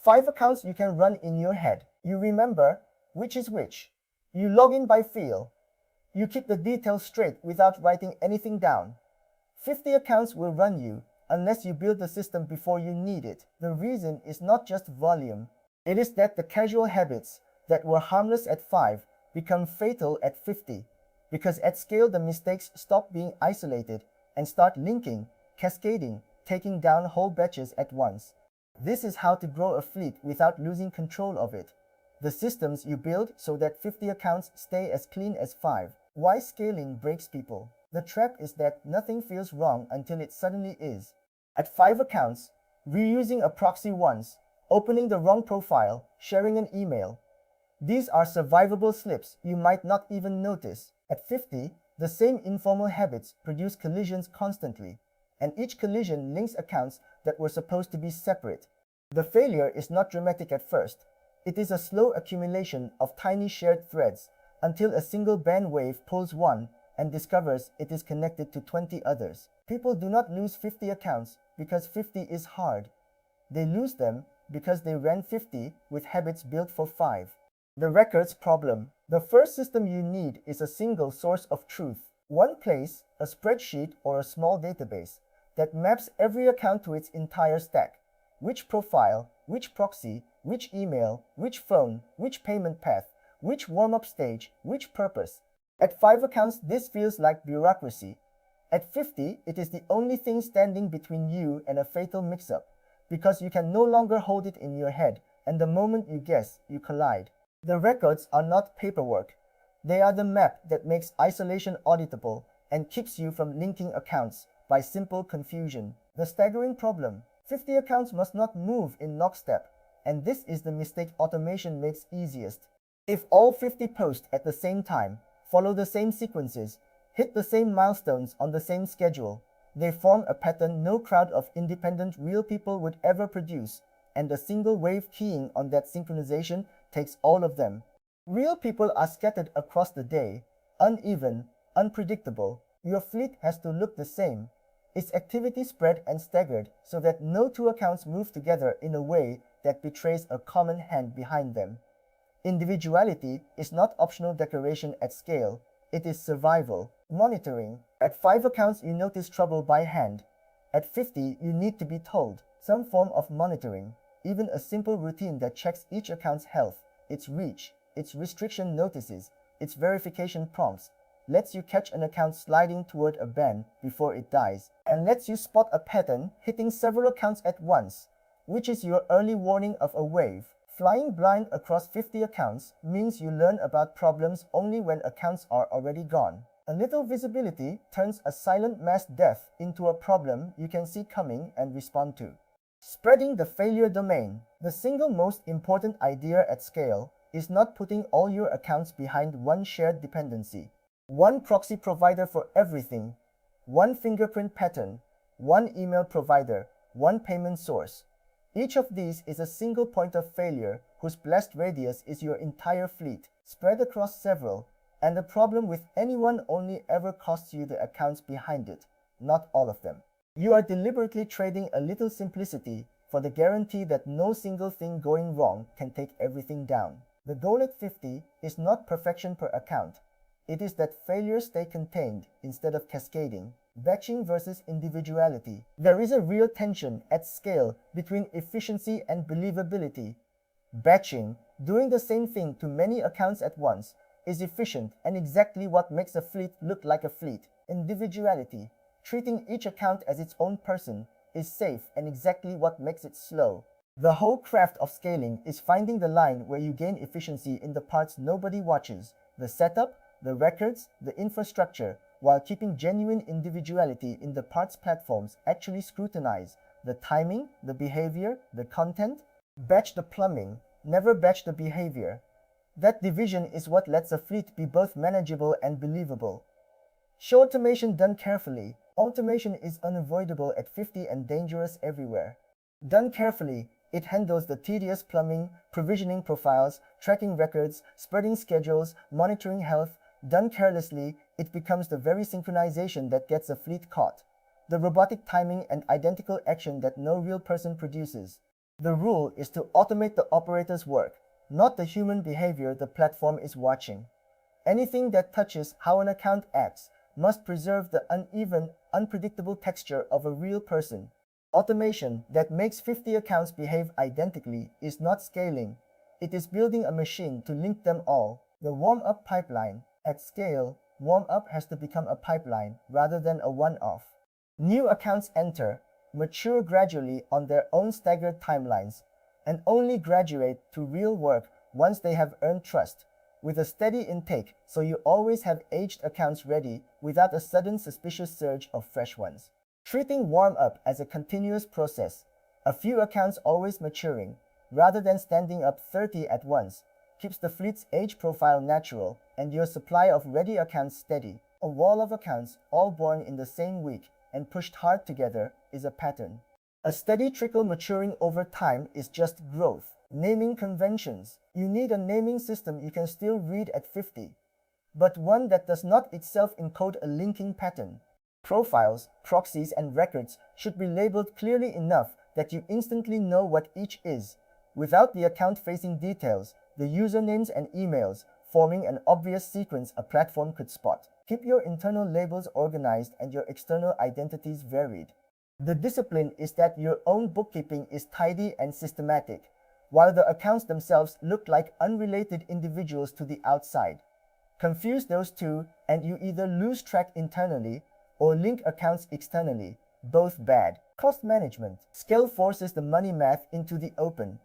5 accounts you can run in your head. You remember which is which. You log in by feel. You keep the details straight without writing anything down. 50 accounts will run you unless you build the system before you need it. The reason is not just volume. It is that the casual habits that were harmless at 5 become fatal at 50, because at scale the mistakes stop being isolated and start linking, cascading, taking down whole batches at once. This is how to grow a fleet without losing control of it. The systems you build so that 50 accounts stay as clean as 5. Why scaling breaks people? The trap is that nothing feels wrong until it suddenly is. At 5 accounts, reusing a proxy once, opening the wrong profile, sharing an email. These are survivable slips you might not even notice. At 50, the same informal habits produce collisions constantly, and each collision links accounts that were supposed to be separate. The failure is not dramatic at first. It is a slow accumulation of tiny shared threads until a single ban wave pulls one and discovers it is connected to 20 others. People do not lose 50 accounts because 50 is hard. They lose them because they ran 50 with habits built for 5. The records problem. The first system you need is a single source of truth. One place, a spreadsheet or a small database, that maps every account to its entire stack. Which profile, which proxy, which email, which phone, which payment path, which warm-up stage, which purpose. At 5 accounts, this feels like bureaucracy. At 50, it is the only thing standing between you and a fatal mix-up, because you can no longer hold it in your head, and the moment you guess, you collide. The records are not paperwork. They are the map that makes isolation auditable and keeps you from linking accounts by simple confusion. The staggering problem. 50 accounts must not move in lockstep, and this is the mistake automation makes easiest. If all 50 post at the same time, follow the same sequences, hit the same milestones on the same schedule, they form a pattern no crowd of independent real people would ever produce, and a single wave keying on that synchronization takes all of them. Real people are scattered across the day, uneven, unpredictable. Your fleet has to look the same. Its activity spread and staggered so that no two accounts move together in a way that betrays a common hand behind them. Individuality is not optional decoration at scale, it is survival. Monitoring. At 5 accounts you notice trouble by hand. At 50 you need to be told. Some form of monitoring, even a simple routine that checks each account's health, its reach, its restriction notices, its verification prompts, lets you catch an account sliding toward a ban before it dies, and lets you spot a pattern hitting several accounts at once, which is your early warning of a wave. Flying blind across 50 accounts means you learn about problems only when accounts are already gone. A little visibility turns a silent mass death into a problem you can see coming and respond to. Spreading the failure domain. The single most important idea at scale is not putting all your accounts behind one shared dependency. One proxy provider for everything, one fingerprint pattern, one email provider, one payment source. Each of these is a single point of failure whose blast radius is your entire fleet, spread across several, and the problem with any one only ever costs you the accounts behind it, not all of them. You are deliberately trading a little simplicity for the guarantee that no single thing going wrong can take everything down. The goal at 50 is not perfection per account. It is that failures stay contained instead of cascading. Batching versus individuality. There is a real tension at scale between efficiency and believability. Batching, doing the same thing to many accounts at once, is efficient and exactly what makes a fleet look like a fleet. Individuality, treating each account as its own person, is safe and exactly what makes it slow. The whole craft of scaling is finding the line where you gain efficiency in the parts nobody watches, the setup, the records, the infrastructure, while keeping genuine individuality in the parts platforms actually scrutinize, the timing, the behavior, the content. Batch the plumbing, never batch the behavior. That division is what lets a fleet be both manageable and believable. Show automation done carefully. Automation is unavoidable at 50 and dangerous everywhere. Done carefully, it handles the tedious plumbing, provisioning profiles, tracking records, spreading schedules, monitoring health. Done carelessly, it becomes the very synchronization that gets a fleet caught. The robotic timing and identical action that no real person produces. The rule is to automate the operator's work, not the human behavior the platform is watching. Anything that touches how an account acts must preserve the uneven, unpredictable texture of a real person. Automation that makes 50 accounts behave identically is not scaling. It is building a machine to link them all. The warm-up pipeline. At scale, warm-up has to become a pipeline rather than a one-off. New accounts enter, mature gradually on their own staggered timelines, and only graduate to real work once they have earned trust, with a steady intake so you always have aged accounts ready without a sudden suspicious surge of fresh ones. Treating warm-up as a continuous process, a few accounts always maturing, rather than standing up 30 at once, keeps the fleet's age profile natural and your supply of ready accounts steady. A wall of accounts all born in the same week and pushed hard together is a pattern. A steady trickle maturing over time is just growth. Naming conventions. You need a naming system you can still read at 50, but one that does not itself encode a linking pattern. Profiles, proxies, and records should be labeled clearly enough that you instantly know what each is, without the account-facing details, the usernames and emails, forming an obvious sequence a platform could spot. Keep your internal labels organized and your external identities varied. The discipline is that your own bookkeeping is tidy and systematic, while the accounts themselves look like unrelated individuals to the outside. Confuse those two, and you either lose track internally or link accounts externally, both bad. Cost management. Scale forces the money math into the open.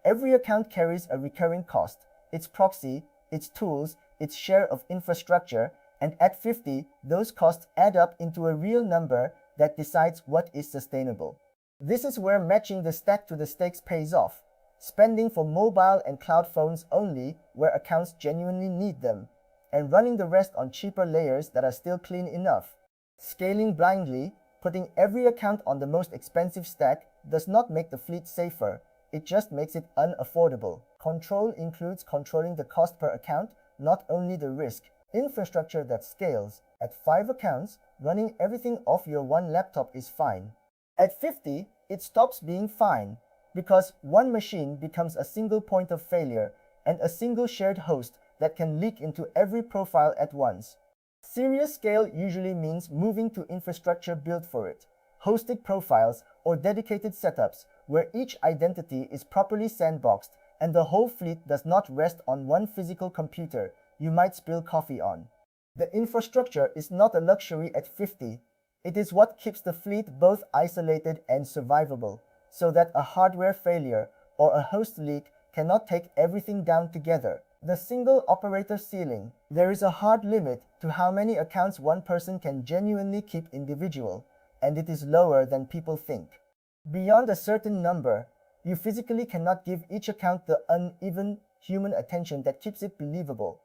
Every account carries a recurring cost, its proxy, its tools, its share of infrastructure, and at 50, those costs add up into a real number that decides what is sustainable. This is where matching the stack to the stakes pays off, spending for mobile and cloud phones only where accounts genuinely need them, and running the rest on cheaper layers that are still clean enough. Scaling blindly, putting every account on the most expensive stack, does not make the fleet safer, it just makes it unaffordable. Control includes controlling the cost per account, not only the risk. Infrastructure that scales. At 5 accounts, running everything off your one laptop is fine. At 50, it stops being fine, because one machine becomes a single point of failure and a single shared host that can leak into every profile at once. Serious scale usually means moving to infrastructure built for it, hosted profiles or dedicated setups where each identity is properly sandboxed and the whole fleet does not rest on one physical computer you might spill coffee on. The infrastructure is not a luxury at 50. It is what keeps the fleet both isolated and survivable, so that a hardware failure or a host leak cannot take everything down together. The single operator ceiling. There is a hard limit to how many accounts one person can genuinely keep individual, and it is lower than people think. Beyond a certain number, you physically cannot give each account the uneven human attention that keeps it believable,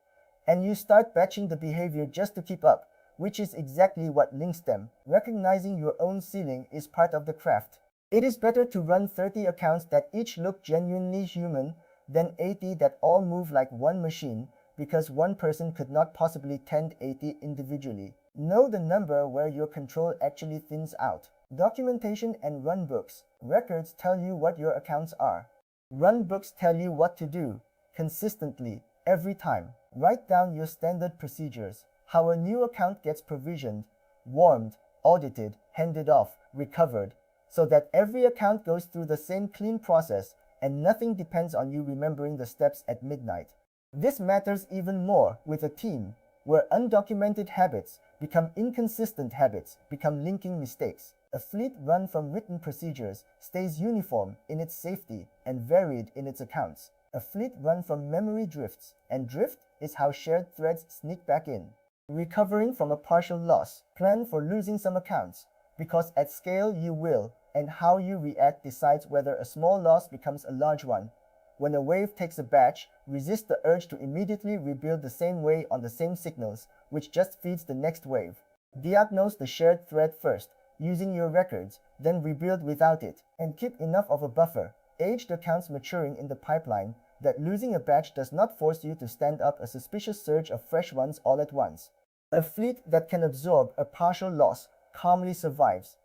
and you start batching the behavior just to keep up, which is exactly what links them. Recognizing your own ceiling is part of the craft. It is better to run 30 accounts that each look genuinely human than 80 that all move like one machine, because one person could not possibly tend 80 individually. Know the number where your control actually thins out. Documentation and runbooks. Records tell you what your accounts are. Runbooks tell you what to do, consistently, every time. Write down your standard procedures, how a new account gets provisioned, warmed, audited, handed off, recovered, so that every account goes through the same clean process and nothing depends on you remembering the steps at midnight. This matters even more with a team, where undocumented habits become inconsistent habits, become linking mistakes. A fleet run from written procedures stays uniform in its safety and varied in its accounts. A fleet run from memory drifts, and drift is how shared threads sneak back in. Recovering from a partial loss. Plan for losing some accounts, because at scale you will, and how you react decides whether a small loss becomes a large one. When a wave takes a batch, resist the urge to immediately rebuild the same way on the same signals, which just feeds the next wave. Diagnose the shared thread first, using your records, then rebuild without it, and keep enough of a buffer, aged accounts maturing in the pipeline, that losing a batch does not force you to stand up a suspicious surge of fresh ones all at once. A fleet that can absorb a partial loss calmly survives,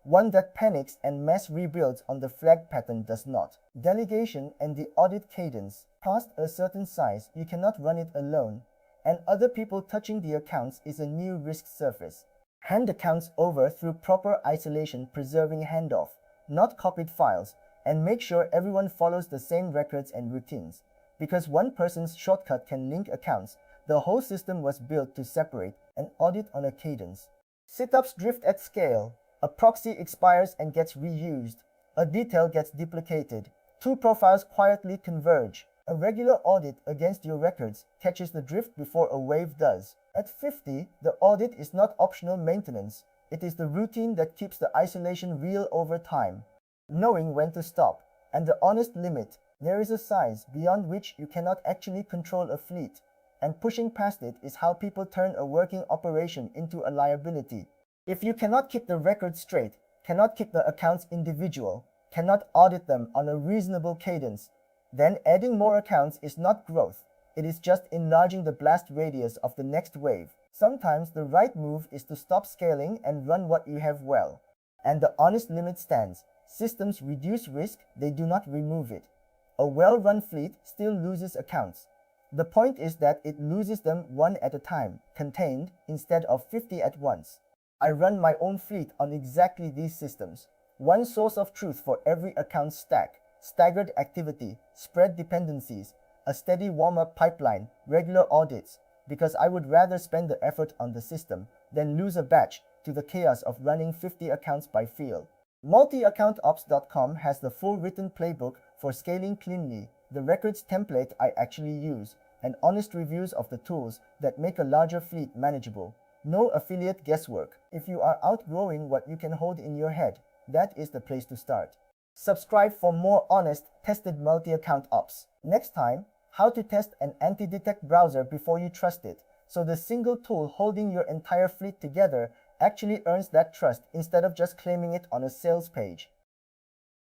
One that panics and mass rebuilds on the flag pattern does not. Delegation and the audit cadence. Past a certain size, you cannot run it alone, and other people touching the accounts is a new risk surface. Hand accounts over through proper isolation, preserving handoff, not copied files, and make sure everyone follows the same records and routines. Because one person's shortcut can link accounts, the whole system was built to separate and audit on a cadence. Setups drift at scale. A proxy expires and gets reused. A detail gets duplicated. Two profiles quietly converge. A regular audit against your records catches the drift before a wave does. At 50, the audit is not optional maintenance. It is the routine that keeps the isolation real over time. Knowing when to stop, and the honest limit. There is a size beyond which you cannot actually control a fleet, and pushing past it is how people turn a working operation into a liability. If you cannot keep the records straight, cannot keep the accounts individual, cannot audit them on a reasonable cadence, then adding more accounts is not growth. It is just enlarging the blast radius of the next wave. Sometimes the right move is to stop scaling and run what you have well. And the honest limit stands. Systems reduce risk, they do not remove it. A well-run fleet still loses accounts. The point is that it loses them one at a time, contained, instead of 50 at once. I run my own fleet on exactly these systems. One source of truth for every account stack, staggered activity, spread dependencies, a steady warm-up pipeline, regular audits, because I would rather spend the effort on the system than lose a batch to the chaos of running 50 accounts by feel. MultiAccountOps.com has the full written playbook for scaling cleanly, the records template I actually use, and honest reviews of the tools that make a larger fleet manageable. No affiliate guesswork. If you are outgrowing what you can hold in your head, that is the place to start. Subscribe for more honest, tested multi-account ops. Next time, how to test an antidetect browser before you trust it, so the single tool holding your entire fleet together actually earns that trust instead of just claiming it on a sales page.